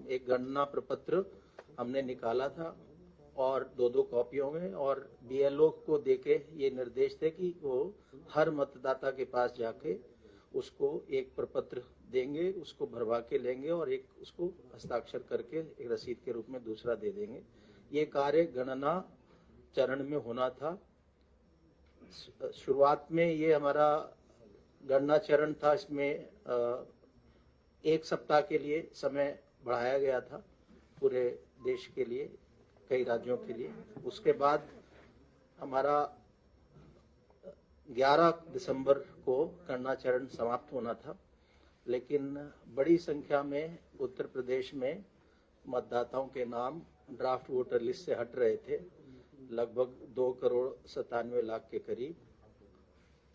एक गणना प्रपत्र हमने निकाला था और दो कॉपियों में, और बीएलओ को देके ये निर्देश थे कि वो हर मतदाता के पास जाके उसको एक प्रपत्र देंगे, उसको भरवा के लेंगे और एक उसको हस्ताक्षर करके एक रसीद के रूप में दूसरा दे देंगे। ये कार्य गणना चरण में होना था। शुरुआत में ये हमारा गणना चरण था, इसमें 1 सप्ताह के लिए समय बढ़ाया गया था पूरे देश के लिए, कई राज्यों के लिए। उसके बाद हमारा 11 दिसंबर को गणना चरण समाप्त होना था, लेकिन बड़ी संख्या में उत्तर प्रदेश में मतदाताओं के नाम ड्राफ्ट वोटर लिस्ट से हट रहे थे, लगभग 2,97,00,000 के करीब।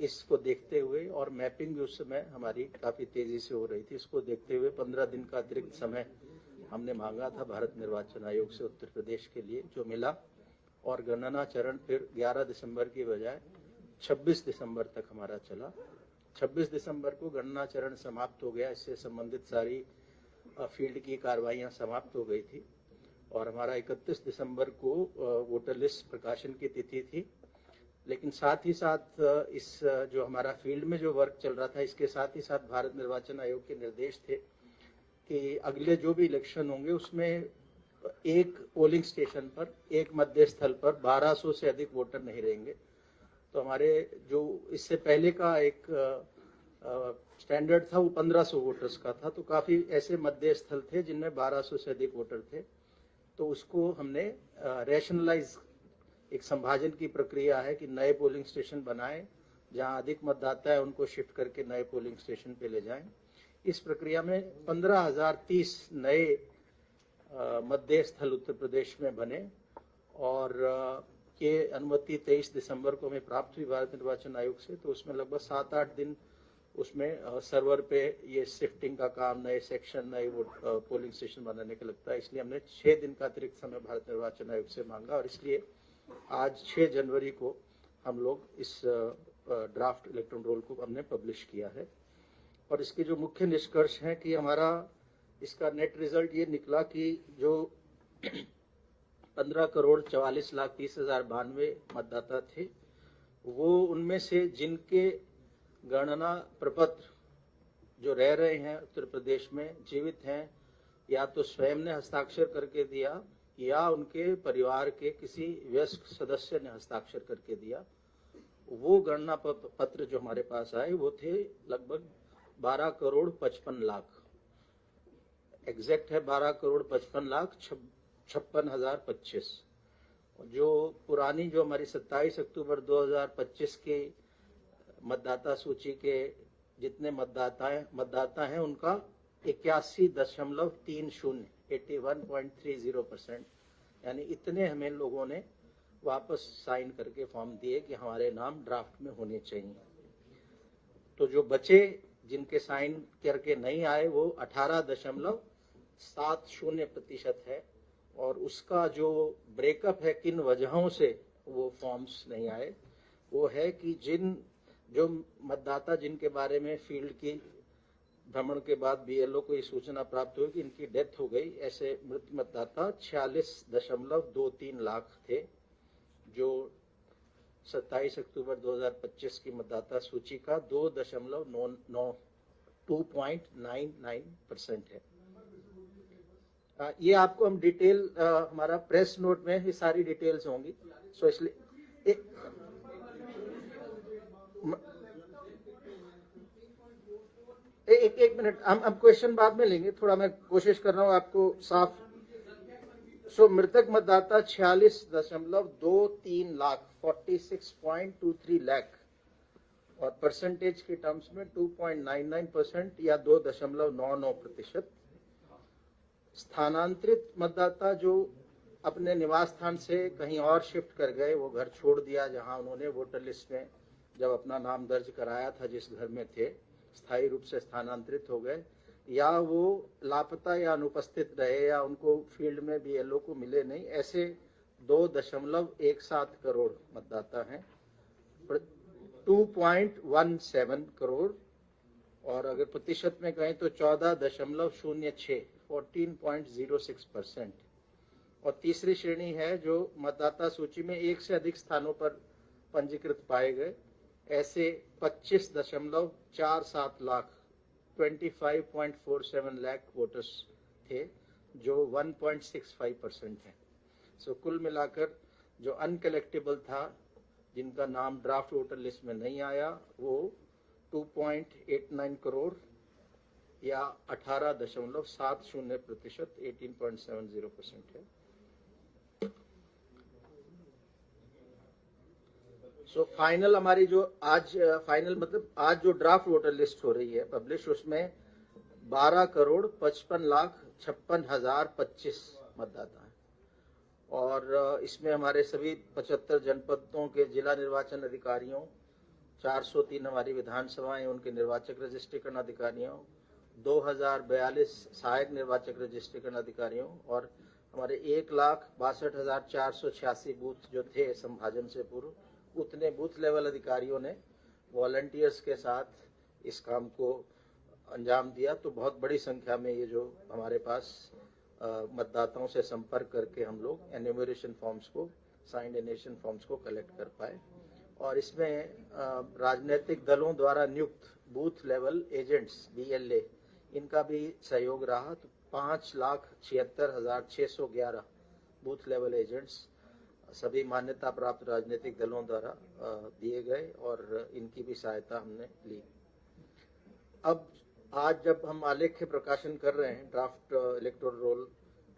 इसको देखते हुए, और मैपिंग भी उस समय हमारी काफी तेजी से हो रही थी, इसको देखते हुए 15 दिन का अतिरिक्त समय हमने मांगा था भारत निर्वाचन आयोग से उत्तर प्रदेश के लिए, जो मिला। और गणना चरण फिर 11 दिसंबर की बजाय 26 दिसंबर तक हमारा चला। 26 दिसंबर को गणना चरण समाप्त हो गया, इससे संबंधित सारी फील्ड की कार्रवाइयां समाप्त हो गई थी। और हमारा 31 दिसंबर को वोटर लिस्ट प्रकाशन की तिथि थी। लेकिन साथ ही साथ इस जो हमारा फील्ड में जो वर्क चल रहा था, इसके साथ ही साथ भारत निर्वाचन आयोग के निर्देश थे कि अगले जो भी इलेक्शन होंगे उसमें एक पोलिंग स्टेशन पर, एक मतदेय स्थल पर 1200 से अधिक वोटर नहीं रहेंगे। तो हमारे जो इससे पहले का एक स्टैंडर्ड था वो 1500 वोटर्स का था, तो काफी ऐसे मतदेय स्थल थे जिनमें 1200 से अधिक वोटर थे। तो उसको हमने रैशनलाइज, एक संभाजन की प्रक्रिया है कि नए पोलिंग स्टेशन बनाएं, जहां अधिक मतदाता है उनको शिफ्ट करके नए पोलिंग स्टेशन पे ले जाएं। इस प्रक्रिया में 15,030 नए मतदेय स्थल उत्तर प्रदेश में बने, और ये अनुमति 23 दिसंबर को हमें प्राप्त हुई भारत निर्वाचन आयोग से। तो उसमें लगभग 7-8 दिन उसमें सर्वर पे ये शिफ्टिंग का काम, नए सेक्शन, नए पोलिंग स्टेशन बनाने का लगता है। इसलिए हमने 6 दिन का अतिरिक्त समय भारत निर्वाचन आयोग से मांगा, और इसलिए आज 6 जनवरी को हम लोग इस ड्राफ्ट इलेक्ट्रॉन रोल को हमने पब्लिश किया है। और इसके जो मुख्य निष्कर्ष हैं कि हमारा इसका नेट रिजल्ट ये निकला कि जो 15,44,30,092 मतदाता थे, वो उनमें से जिनके गणना प्रपत्र जो रह रहे हैं उत्तर प्रदेश में, जीवित हैं, या तो स्वयं ने हस्ताक्षर करके दिया या उनके परिवार के किसी वयस्क सदस्य ने हस्ताक्षर करके दिया, वो गणना पत्र जो हमारे पास आए वो थे लगभग 12,55,00,000। एग्जैक्ट है 12,55,56,025। जो पुरानी, जो हमारी 27 अक्टूबर 2025 के मतदाता सूची के जितने मतदाता हैं उनका 81.30, 81.30%, यानी इतने हमें लोगों ने वापस साइन करके फॉर्म दिए कि हमारे नाम ड्राफ्ट में होने चाहिए। तो जो बचे, जिनके साइन करके नहीं आए, वो 18.70% है। और उसका जो ब्रेकअप है किन वजहों से वो फॉर्म्स नहीं आए, वो है कि जो मतदाता जिनके बारे में फील्ड की भ्रमण के बाद बीएलओ को ये सूचना प्राप्त हुई कि इनकी डेथ हो गई, ऐसे मृत मतदाता 46.23 लाख थे, जो 27 अक्टूबर 2025 की मतदाता सूची का 2.99% है। ये आपको हम डिटेल, हमारा प्रेस नोट में ये सारी डिटेल्स होंगी। सो इसलिए एक मिनट, हम क्वेश्चन बाद में लेंगे, थोड़ा मैं कोशिश कर रहा हूं आपको साफ। सो मृतक मतदाता 46.23 लाख, 46.23 लाख, और परसेंटेज के टर्म्स में 2.99% या 2.99%। स्थानांतरित मतदाता जो अपने निवास स्थान से कहीं और शिफ्ट कर गए, वो घर छोड़ दिया जहां उन्होंने वोटर लिस्ट में जब अपना नाम दर्ज कराया था, जिस घर में थे, स्थायी रूप से स्थानांतरित हो गए, या वो लापता या अनुपस्थित रहे, या उनको फील्ड में बीएलओ को मिले नहीं, ऐसे 2.17 करोड़ मतदाता हैं, 2.17 करोड़। और अगर प्रतिशत में कहें तो 14.06 14.06%। और तीसरी श्रेणी है जो मतदाता सूची में एक से अधिक स्थानों पर पंजीकृत पाए गए, ऐसे 25.47 लाख 25.47 लाख वोटर्स थे, जो 1.65% है। सो कुल मिलाकर जो अनकलेक्टेबल था, जिनका नाम ड्राफ्ट वोटर लिस्ट में नहीं आया, वो 2.89 करोड़ या 18.70%, 18.70% है। सो फाइनल हमारी जो आज फाइनल मतलब आज जो ड्राफ्ट वोटर लिस्ट हो रही है पब्लिश, उसमें 12,55,56,025 मतदाता हैं। और इसमें हमारे सभी 75 जनपदों के जिला निर्वाचन अधिकारियों, 403 हमारी विधानसभाएं उनके निर्वाचक रजिस्ट्रेशन अधिकारियों, 2042 सहायक निर्वाचक रजिस्ट्रेशन अधिकारियों और हमारे 1,62,486 बूथ जो थे संभाजन से पूर्व, उतने बूथ लेवल अधिकारियों ने वॉलंटियर्स के साथ इस काम को अंजाम दिया। तो बहुत बड़ी संख्या में ये जो हमारे पास मतदाताओं से संपर्क करके हम लोग एन्यूमरेशन फॉर्म्स को, साइंड एनेशन फॉर्म्स को कलेक्ट कर पाए। और इसमें राजनीतिक दलों द्वारा नियुक्त बूथ लेवल एजेंट्स BLA, इनका भी सहयोग रहा। तो 5,76,611 बूथ लेवल एजेंट्स सभी मान्यता प्राप्त राजनीतिक दलों द्वारा दिए गए और इनकी भी सहायता हमने ली। अब आज जब हम आलेख्य प्रकाशन कर रहे हैं, ड्राफ्ट इलेक्टोरल रोल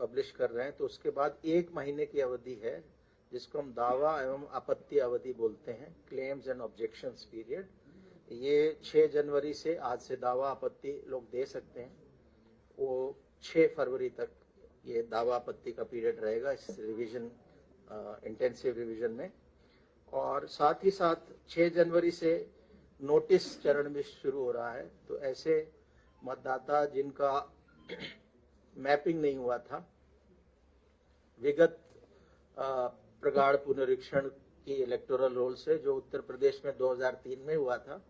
पब्लिश कर रहे हैं, तो उसके बाद 1 महीने की अवधि है जिसको हम दावा एवं आपत्ति अवधि बोलते हैं, क्लेम्स एंड ऑब्जेक्शंस पीरियड। ये 6 जनवरी से, आज से दावा आपत्ति लोग दे सकते हैं, वो 6 फरवरी तक ये दावा आपत्ति का पीरियड रहेगा इस रिवीजन, इंटेंसिव रिवीजन में। और साथ ही साथ 6 जनवरी से नोटिस चरण भी शुरू हो रहा है। तो ऐसे मतदाता जिनका मैपिंग नहीं हुआ था, विगत प्रगाढ़ पुनरीक्षण की इलेक्टोरल रोल से, जो उत्तर प्रदेश में 2003 में हुआ था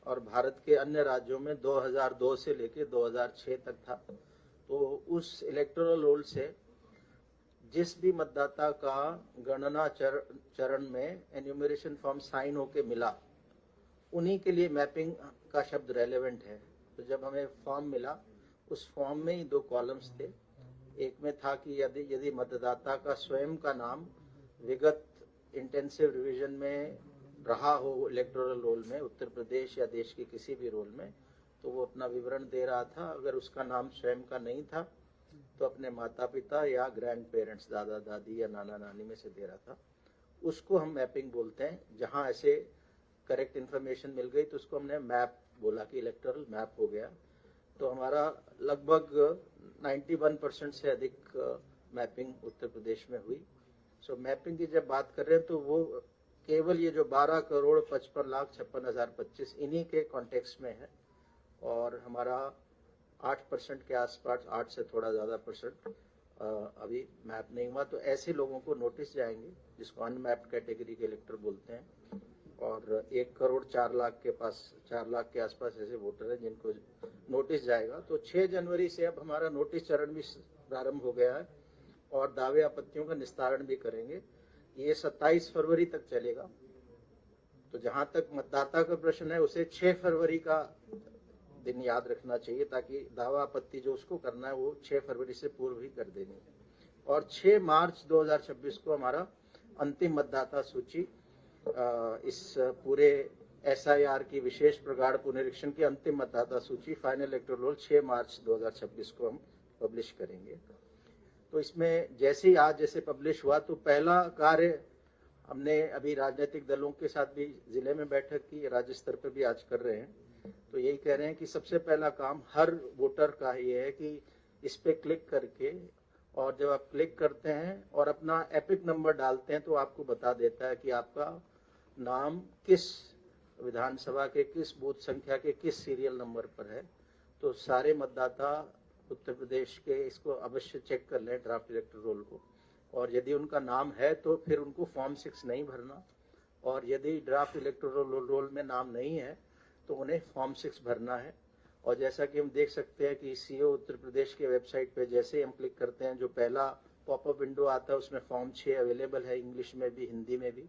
और भारत के अन्य राज्यों में 2002 से लेकर 2006 तक था, तो उस इलेक्टोरल रोल से जिस भी मतदाता का गणना चरण में एन्यूमरेशन फॉर्म साइन होके मिला, उन्हीं के लिए मैपिंग का शब्द रेलेवेंट है। तो जब हमें फॉर्म मिला, उस फॉर्म में ही 2 कॉलम्स थे। एक में था कि यदि मतदाता का स्वयं का नाम विगत इंटेंसिव रिवीजन में रहा हो इलेक्टोरल रोल में, उत्तर प्रदेश या देश के किसी भी रोल में, तो वो अपना विवरण दे रहा था। अगर उसका नाम स्वयं का नहीं था तो अपने माता पिता या ग्रैंड पेरेंट्स, दादा दादी या नाना नानी में से दे रहा था। उसको हम मैपिंग बोलते हैं। जहां ऐसे करेक्ट इन्फॉर्मेशन मिल गई तो उसको हमने मैप बोला कि इलेक्टोरल मैप हो गया। तो हमारा लगभग 91% से अधिक मैपिंग उत्तर प्रदेश में हुई। सो मैपिंग की जब बात कर रहे हैं तो वो केवल ये जो 12,55,56,025 इन्हीं के कॉन्टेक्स्ट में है। और हमारा 8% के आसपास, 8 से थोड़ा ज्यादा परसेंट अभी मैप नहीं हुआ। तो ऐसे लोगों को नोटिस जाएंगे, जिसको अनमैप्ड कैटेगरी के इलेक्टर बोलते हैं। और 1 करोड़ 4 लाख के पास, 4 लाख के आसपास ऐसे वोटर हैं जिनको नोटिस जाएगा। तो 6 जनवरी से अब हमारा नोटिस चरण भी प्रारंभ हो गया है और दावे आपत्तियों का निस्तारण भी करेंगे। ये 27 फरवरी तक चलेगा। तो जहां तक मतदाता का प्रश्न है, उसे 6 फरवरी का दिन याद रखना चाहिए, ताकि दावा आपत्ति जो उसको करना है वो 6 फरवरी से पूर्व ही कर देनी है। और 6 मार्च 2026 को हमारा अंतिम मतदाता सूची, इस पूरे SIR की विशेष प्रगाढ़ पुनरीक्षण की अंतिम मतदाता सूची, फाइनल इलेक्टोरल रोल 6 मार्च 2026 को हम पब्लिश करेंगे। तो इसमें जैसे ही आज जैसे पब्लिश हुआ, तो पहला कार्य हमने अभी राजनीतिक दलों के साथ भी जिले में बैठक की, राज्य स्तर पर भी आज कर रहे हैं। तो यही कह रहे हैं कि सबसे पहला काम हर वोटर का ये है कि इस पे क्लिक करके, और जब आप क्लिक करते हैं और अपना एपिक नंबर डालते हैं, तो आपको बता देता है कि आपका नाम किस विधानसभा के किस बूथ संख्या के किस सीरियल नंबर पर है। तो सारे मतदाता उत्तर प्रदेश के इसको अवश्य चेक कर लें, ड्राफ्ट इलेक्टोरल रोल को। और यदि उनका नाम है तो फिर उनको फॉर्म 6 नहीं भरना, और यदि ड्राफ्ट इलेक्टोरल रोल में नाम नहीं है तो उन्हें फॉर्म 6 भरना है। और जैसा कि हम देख सकते हैं कि सीओ उत्तर प्रदेश के वेबसाइट पे जैसे ही हम क्लिक करते हैं, जो पहला पॉपअप विंडो आता है उसमें फॉर्म 6 अवेलेबल है, इंग्लिश में भी हिंदी में भी।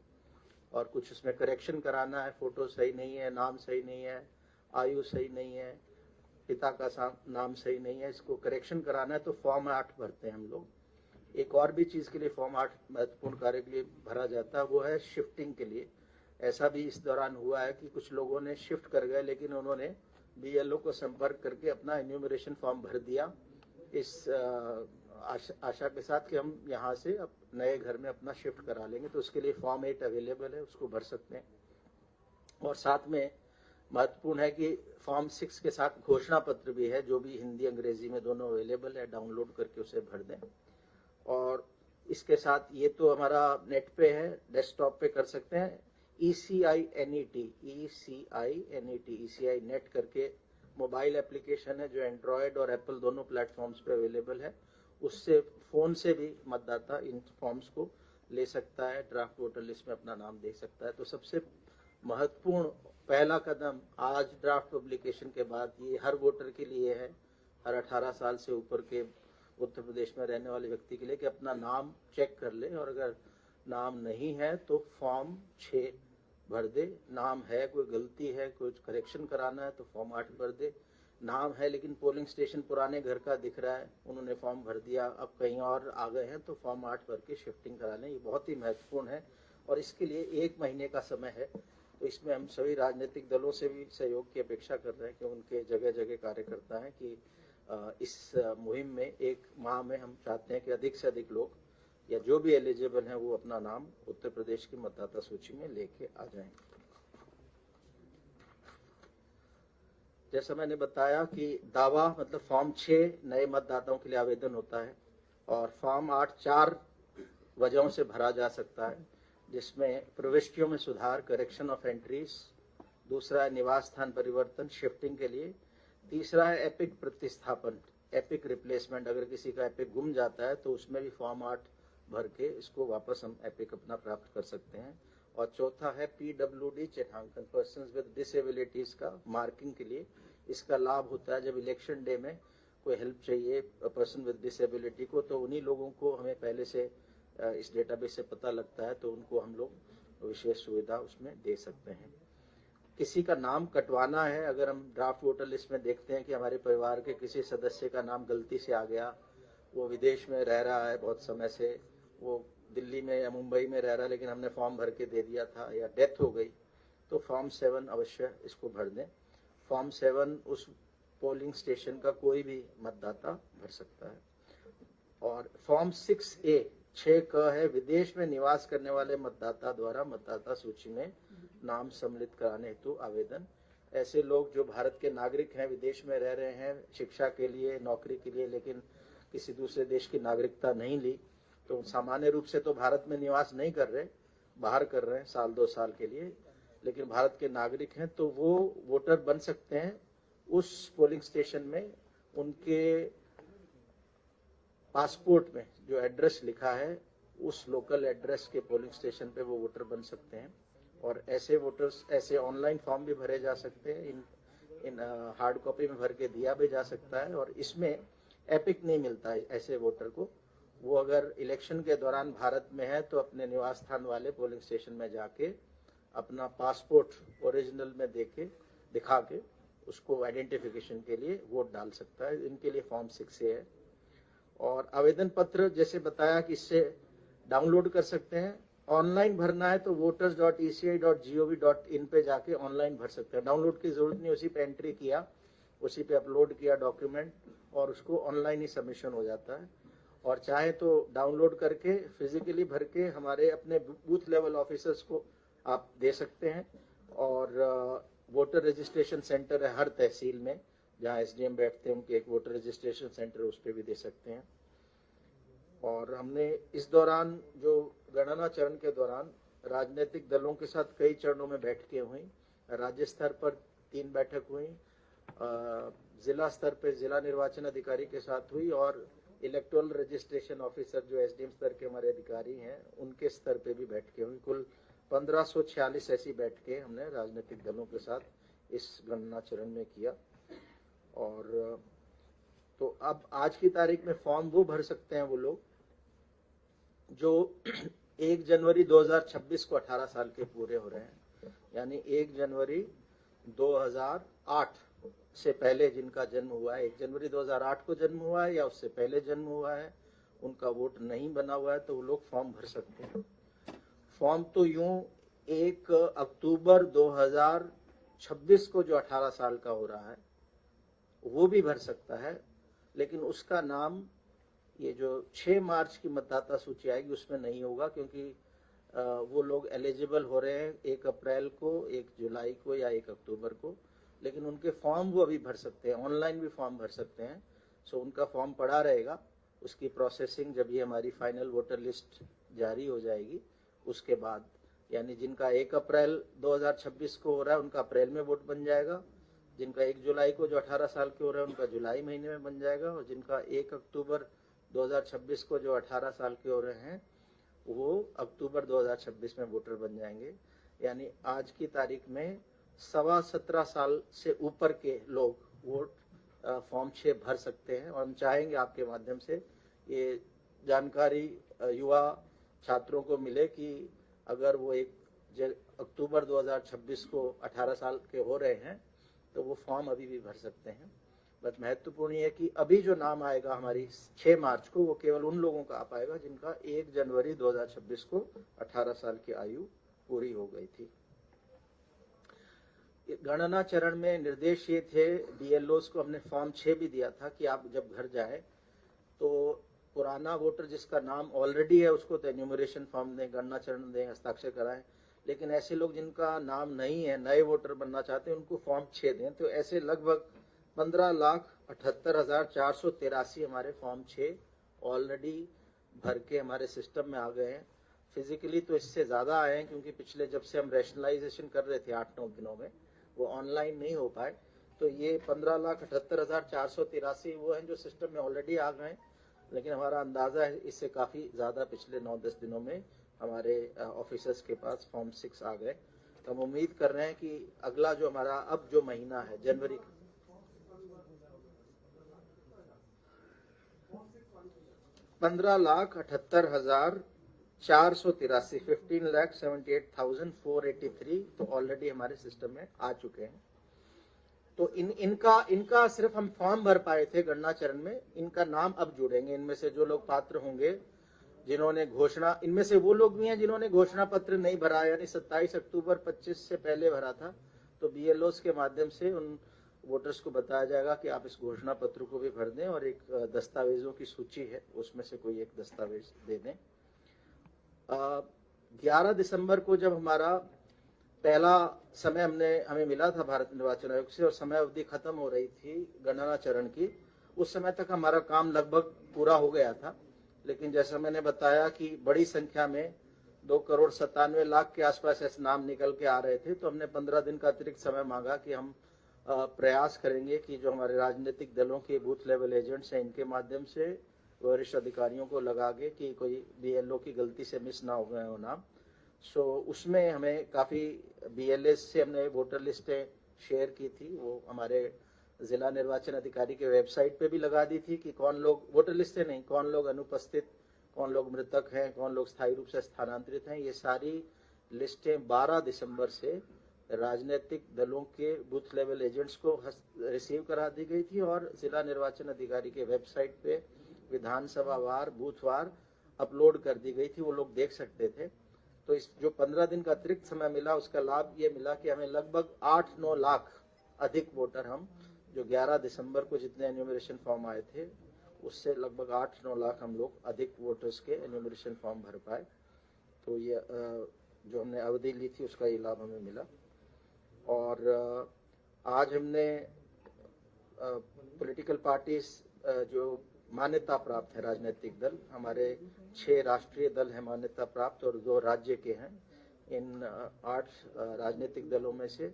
और कुछ उसमें करेक्शन कराना है, फोटो सही नहीं है, नाम सही नहीं है, आयु सही नहीं है, पिता का नाम सही नहीं है, इसको करेक्शन कराना है तो फॉर्म 8 भरते हैं हम लोग। एक और भी चीज के लिए फॉर्म 8 महत्वपूर्ण कार्य के लिए भरा जाता है, वो है शिफ्टिंग के लिए। ऐसा भी इस दौरान हुआ है कि कुछ लोगों ने शिफ्ट कर गए, लेकिन उन्होंने बीएलओ को संपर्क करके अपना इन्यूमरेशन फॉर्म भर दिया, इस आशा के साथ कि हम यहाँ से नए घर में अपना शिफ्ट करा लेंगे। तो उसके लिए फॉर्म 8 अवेलेबल है, उसको भर सकते हैं। और साथ में महत्वपूर्ण है कि फॉर्म 6 के साथ घोषणा पत्र भी है, जो भी हिंदी अंग्रेजी में दोनों अवेलेबल है, डाउनलोड करके उसे भर दें। और इसके साथ ये तो हमारा नेट पे है, डेस्कटॉप पे कर सकते हैं। ECINET ECI नेट करके मोबाइल एप्लीकेशन है, जो एंड्रॉयड और एप्पल दोनों प्लेटफॉर्म्स पे अवेलेबल है। उससे फोन से भी मतदाता इन फॉर्म्स को ले सकता है, ड्राफ्ट वोटर लिस्ट में अपना नाम दे सकता है। तो सबसे महत्वपूर्ण पहला कदम आज ड्राफ्ट पब्लिकेशन के बाद ये हर वोटर के लिए है, हर 18 साल से ऊपर के उत्तर प्रदेश में रहने वाले व्यक्ति के लिए, कि अपना नाम चेक कर ले, और अगर नाम नहीं है तो फॉर्म 6 भर दे। नाम है, कोई गलती है, कुछ करेक्शन कराना है तो फॉर्म 8 भर दे। नाम है लेकिन पोलिंग स्टेशन पुराने घर का दिख रहा है, उन्होंने फॉर्म भर दिया, अब कहीं और आ गए हैं तो फॉर्म 8 भर के शिफ्टिंग करा लें। ये बहुत ही महत्वपूर्ण है और इसके लिए 1 महीने का समय है। तो इसमें हम सभी राजनीतिक दलों से भी सहयोग की अपेक्षा कर रहे हैं कि उनके जगह जगह कार्यकर्ता हैं कि इस मुहिम में 1 माह में हम चाहते हैं कि अधिक से अधिक लोग या जो भी एलिजिबल हैं वो अपना नाम उत्तर प्रदेश की मतदाता सूची में लेके आ जाएं। जैसा मैंने बताया कि दावा मतलब फॉर्म 6 नए मतदाताओं के लिए आवेदन होता है, और फॉर्म 8 4 वजहों से भरा जा सकता है, जिसमें प्रविष्टियों में सुधार, करेक्शन ऑफ एंट्रीज, दूसरा है निवास स्थान परिवर्तन शिफ्टिंग के लिए, तीसरा है एपिक प्रतिस्थापन, एपिक रिप्लेसमेंट, अगर किसी का एपिक गुम जाता है तो उसमें भी फॉर्म 8 भर के इसको वापस हम एपिक अपना प्राप्त कर सकते हैं। और चौथा है PWD चिन्हांकन, पर्सन्स विद डिसेबिलिटीज का मार्किंग के लिए। इसका लाभ होता है जब इलेक्शन डे में कोई हेल्प चाहिए पर्सन विद डिसेबिलिटी को, तो उन्हीं लोगों को हमें पहले से इस डेटाबेस से पता लगता है, तो उनको हम लोग विशेष सुविधा उसमें दे सकते हैं। किसी का नाम कटवाना है, अगर हम ड्राफ्ट वोटर लिस्ट में देखते हैं कि हमारे परिवार के किसी सदस्य का नाम गलती से आ गया, वो विदेश में रह रहा है बहुत समय से, वो दिल्ली में या मुंबई में रह रहा है लेकिन हमने फॉर्म भर के दे दिया था, या डेथ हो गई, तो फॉर्म 7 अवश्य इसको भर दें। फॉर्म 7 उस पोलिंग स्टेशन का कोई भी मतदाता भर सकता है। और फॉर्म 6A 6 है, विदेश में निवास करने वाले मतदाता द्वारा मतदाता सूची में नाम सम्मिलित कराने हेतु आवेदन। ऐसे लोग जो भारत के नागरिक हैं, विदेश में रह रहे हैं शिक्षा के लिए, नौकरी के लिए, लेकिन किसी दूसरे देश की नागरिकता नहीं ली, तो सामान्य रूप से तो भारत में निवास नहीं कर रहे, बाहर कर रहे हैं 1-2 साल के लिए, लेकिन भारत के नागरिक हैं, तो वो वोटर बन सकते हैं। उस पोलिंग स्टेशन में उनके पासपोर्ट में जो एड्रेस लिखा है, उस लोकल एड्रेस के पोलिंग स्टेशन पे वो वोटर बन सकते हैं। और ऐसे वोटर्स, ऐसे ऑनलाइन फॉर्म भी भरे जा सकते हैं, इन हार्ड कॉपी में भर के दिया भी जा सकता है। और इसमें एपिक नहीं मिलता है ऐसे वोटर को, वो अगर इलेक्शन के दौरान भारत में है तो अपने निवास स्थान वाले पोलिंग स्टेशन में जाके अपना पासपोर्ट ओरिजिनल में दिखा के उसको आइडेंटिफिकेशन के लिए वोट डाल सकता है। इनके लिए फॉर्म 6A है। और आवेदन पत्र जैसे बताया कि इससे डाउनलोड कर सकते हैं। ऑनलाइन भरना है तो voters.eci.gov.in पे जाके ऑनलाइन भर सकते हैं, डाउनलोड की जरूरत नहीं, उसी पे एंट्री किया, उसी पे अपलोड किया डॉक्यूमेंट, और उसको ऑनलाइन ही सबमिशन हो जाता है। और चाहे तो डाउनलोड करके फिजिकली भर के हमारे अपने बूथ लेवल ऑफिसर्स को आप दे सकते हैं। और वोटर रजिस्ट्रेशन सेंटर है हर तहसील में, जहाँ SDM बैठते हैं, उनके एक वोटर रजिस्ट्रेशन सेंटर, उस पर भी दे सकते हैं। और हमने इस दौरान जो गणना चरण के दौरान राजनीतिक दलों के साथ कई चरणों में बैठकें हुई। राज्य स्तर पर 3 बैठक हुई, जिला स्तर पर जिला निर्वाचन अधिकारी के साथ हुई, और इलेक्टोरल रजिस्ट्रेशन ऑफिसर जो SDM स्तर के हमारे अधिकारी हैं उनके स्तर पे भी बैठकें हुई। कुल 1546 ऐसी बैठकें हमने राजनीतिक दलों के साथ इस गणना चरण में किया। और तो अब आज की तारीख में फॉर्म वो भर सकते हैं वो लोग जो 1 जनवरी 2026 को 18 साल के पूरे हो रहे हैं, यानी 1 जनवरी 2008 से पहले जिनका जन्म हुआ है, 1 जनवरी 2008 को जन्म हुआ है या उससे पहले जन्म हुआ है, उनका वोट नहीं बना हुआ है, तो वो लोग फॉर्म भर सकते हैं। फॉर्म तो यूं 1 अक्टूबर 2026 को जो 18 साल का हो रहा है वो भी भर सकता है, लेकिन उसका नाम ये जो 6 मार्च की मतदाता सूची आएगी उसमें नहीं होगा, क्योंकि वो लोग एलिजिबल हो रहे हैं 1 अप्रैल को, 1 जुलाई को या 1 अक्टूबर को, लेकिन उनके फॉर्म वो अभी भर सकते हैं, ऑनलाइन भी फॉर्म भर सकते हैं। सो उनका फॉर्म पड़ा रहेगा, उसकी प्रोसेसिंग जब ये हमारी फाइनल वोटर लिस्ट जारी हो जाएगी उसके बाद, यानी जिनका 1 अप्रैल 2026 को हो रहा है उनका अप्रैल में वोट बन जाएगा, जिनका 1 जुलाई को जो 18 साल के हो रहे हैं उनका जुलाई महीने में बन जाएगा, और जिनका 1 अक्टूबर 2026 को जो 18 साल के हो रहे हैं वो अक्टूबर 2026 में वोटर बन जाएंगे। यानी आज की तारीख में 17.25 साल से ऊपर के लोग वोट फॉर्म 6 भर सकते हैं, और हम चाहेंगे आपके माध्यम से ये जानकारी युवा छात्रों को मिले कि अगर वो 1 अक्टूबर 2026 को 18 साल के हो रहे हैं तो वो फॉर्म अभी भी भर सकते हैं। बस महत्वपूर्ण है कि अभी जो नाम आएगा हमारी 6 मार्च को वो केवल उन लोगों का आ पाएगा जिनका 1 जनवरी 2026 को 18 साल की आयु पूरी हो गई थी। गणना चरण में निर्देश ये थे, बीएलओस को हमने फॉर्म 6 भी दिया था कि आप जब घर जाए तो पुराना वोटर जिसका नाम ऑलरेडी है उसको तो एन्यूमरेशन फॉर्म दें, गणना चरण दें, हस्ताक्षर कराएं, लेकिन ऐसे लोग जिनका नाम नहीं है, नए वोटर बनना चाहते हैं, उनको फॉर्म 6 दें। तो ऐसे लगभग 15,78,483 हमारे फॉर्म 6 ऑलरेडी भर के हमारे सिस्टम में आ गए हैं। फिजिकली तो इससे ज्यादा आए हैं, क्योंकि पिछले जब से हम रैशनलाइजेशन कर रहे थे 8-9 दिनों में वो ऑनलाइन नहीं हो पाए, तो ये 15,78,483 वो हैं जो सिस्टम में ऑलरेडी आ गए, लेकिन हमारा अंदाजा है इससे काफी ज्यादा पिछले 9-10 दिनों में हमारे ऑफिसर्स के पास फॉर्म 6 आ गए। तो हम उम्मीद कर रहे हैं कि अगला जो हमारा अब जो महीना है जनवरी, 15,78,483 15,78,483 तो ऑलरेडी हमारे सिस्टम में आ चुके हैं। तो इनका सिर्फ हम फॉर्म भर पाए थे गणना चरण में, इनका नाम अब जुड़ेंगे। इनमें से जो लोग पात्र होंगे जिन्होंने घोषणा, इनमें से वो लोग भी हैं जिन्होंने घोषणा पत्र नहीं भरा, यानी 27 अक्टूबर 25 से पहले भरा था, तो बीएलओस के माध्यम से उन वोटर्स को बताया जाएगा कि आप इस घोषणा पत्र को भी भर दें, और एक दस्तावेजों की सूची है उसमें से कोई एक दस्तावेज दे दें। 11 दिसंबर को जब हमारा पहला समय हमें मिला था भारत निर्वाचन आयोग से और समय अवधि खत्म हो रही थी गणना चरण की, उस समय तक हमारा काम लगभग पूरा हो गया था, लेकिन जैसा मैंने बताया कि बड़ी संख्या में 2,97,00,000 के आसपास ऐसे नाम निकल के आ रहे थे, तो हमने 15 दिन का अतिरिक्त समय मांगा कि हम प्रयास करेंगे कि जो हमारे राजनीतिक दलों के बूथ लेवल एजेंट्स हैं इनके माध्यम से वरिष्ठ अधिकारियों को लगा के कि कोई बीएलओ की गलती से मिस ना हो गए हो नाम। सो उसमें हमें काफ़ी बीएलएस से हमने वोटर लिस्टें शेयर की थी, वो हमारे जिला निर्वाचन अधिकारी के वेबसाइट पे भी लगा दी थी कि कौन लोग, वोटर लिस्टें नहीं, कौन लोग अनुपस्थित, कौन लोग मृतक हैं, कौन लोग स्थायी रूप से स्थानांतरित हैं। ये सारी लिस्टें 12 दिसंबर से राजनीतिक दलों के बूथ लेवल एजेंट्स को रिसीव करा दी गई थी, और जिला निर्वाचन अधिकारी के वेबसाइट पे विधानसभा वार, बूथवार अपलोड कर दी गई थी, वो लोग देख सकते थे। तो इस जो 15 दिन का अतिरिक्त समय मिला उसका लाभ ये मिला कि हमें लगभग 8-9 लाख अधिक वोटर, हम जो 11 दिसंबर को जितने एन्यूमरेशन फॉर्म आए थे उससे लगभग 8-9 लाख हम लोग अधिक वोटर्स के एन्यूमरेशन फॉर्म भर पाए। तो ये जो हमने अवधि ली थी उसका ये लाभ हमें मिला। और आज हमने पॉलिटिकल पार्टीज जो मान्यता प्राप्त है, राजनीतिक दल, हमारे 6 राष्ट्रीय दल हैं मान्यता प्राप्त और 2 राज्य के हैं। इन 8 राजनीतिक दलों में से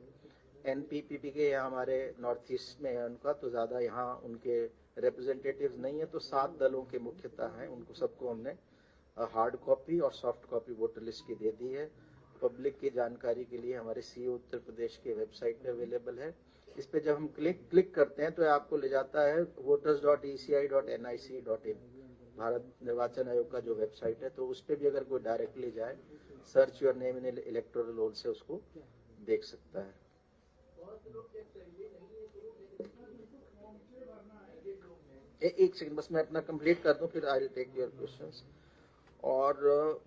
एनपीपी के यहाँ हमारे नॉर्थ ईस्ट में है उनका, तो ज़्यादा यहाँ उनके रिप्रेजेंटेटिव्स नहीं है, तो 7 दलों के मुख्यतः हैं, उनको सबको हमने हार्ड कॉपी और सॉफ्ट कॉपी वोटर लिस्ट की दे दी है। पब्लिक की जानकारी के लिए हमारे सीओ उत्तर प्रदेश के वेबसाइट पे अवेलेबल है। इस पे जब हम क्लिक करते हैं तो आपको ले जाता है voters.eci.nic.in, भारत निर्वाचन आयोग का जो वेबसाइट है। तो उस पे भी अगर कोई डायरेक्टली जाए, search your name in electoral roll से उसको देख सकता है। एक सेकंड बस मैं अपना कंप्लीट कर दूं, फिर I will take your questions. और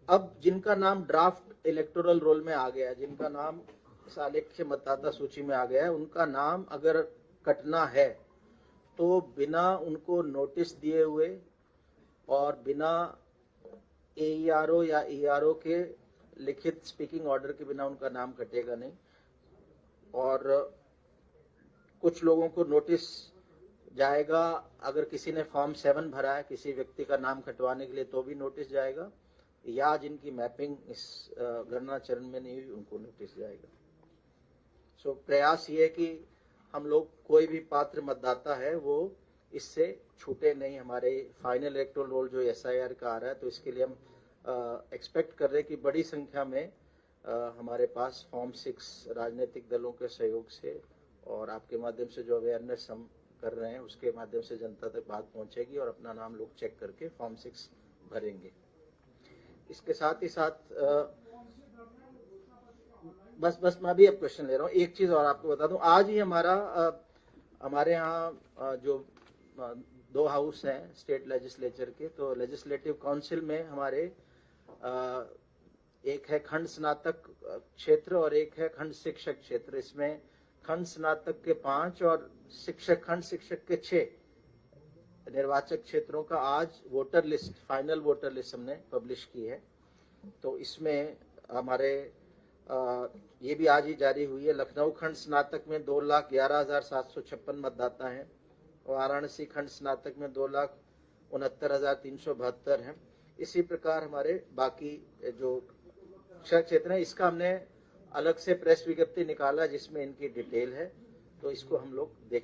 अब जिनका नाम ड्राफ्ट इलेक्टोरल रोल में आ गया है, जिनका नाम इस आलेख्य मतदाता सूची में आ गया है, उनका नाम अगर कटना है तो बिना उनको नोटिस दिए हुए और बिना AERO या ERO के लिखित स्पीकिंग ऑर्डर के बिना उनका नाम कटेगा नहीं। और कुछ लोगों को नोटिस जाएगा, अगर किसी ने फॉर्म 7 भरा है किसी व्यक्ति का नाम कटवाने के लिए तो भी नोटिस जाएगा, या जिनकी मैपिंग इस गणना चरण में नहीं हुई उनको नोटिस जाएगा। सो प्रयास ये है कि हम लोग कोई भी पात्र मतदाता है वो इससे छूटे नहीं। हमारे फाइनल इलेक्टोरल रोल जो SIR का आ रहा है, तो इसके लिए हम एक्सपेक्ट कर रहे हैं कि बड़ी संख्या में हमारे पास फॉर्म 6 राजनीतिक दलों के सहयोग से और आपके माध्यम से जो अवेयरनेस हम कर रहे हैं उसके माध्यम से जनता तक बात पहुंचेगी और अपना नाम लोग चेक करके फॉर्म 6 भरेंगे। इसके साथ ही साथ बस मैं भी अब क्वेश्चन ले रहा हूँ। एक चीज और आपको बता दूं, आज ही हमारे यहाँ जो 2 हाउस हैं स्टेट लेजिस्लेचर के, तो लेजिस्लेटिव काउंसिल में हमारे एक है खंड स्नातक क्षेत्र और एक है खंड शिक्षक क्षेत्र। इसमें खंड स्नातक के 5 और खंड शिक्षक के 6 निर्वाचक क्षेत्रों का आज voter list, final voter list हमने पब्लिश की है। तो इसमें हमारे ये भी आज ही जारी हुई है। लखनऊ खंड स्नातक में 2,11,756 मतदाता हैं, वाराणसी खंड स्नातक में 2,69,372 हैं। इसी प्रकार हमारे बाकी जो क्षेत्र है, इसका हमने अलग से प्रेस विज्ञप्ति निकाला जिसमें इनकी डिटेल है, तो इसको हम लोग देख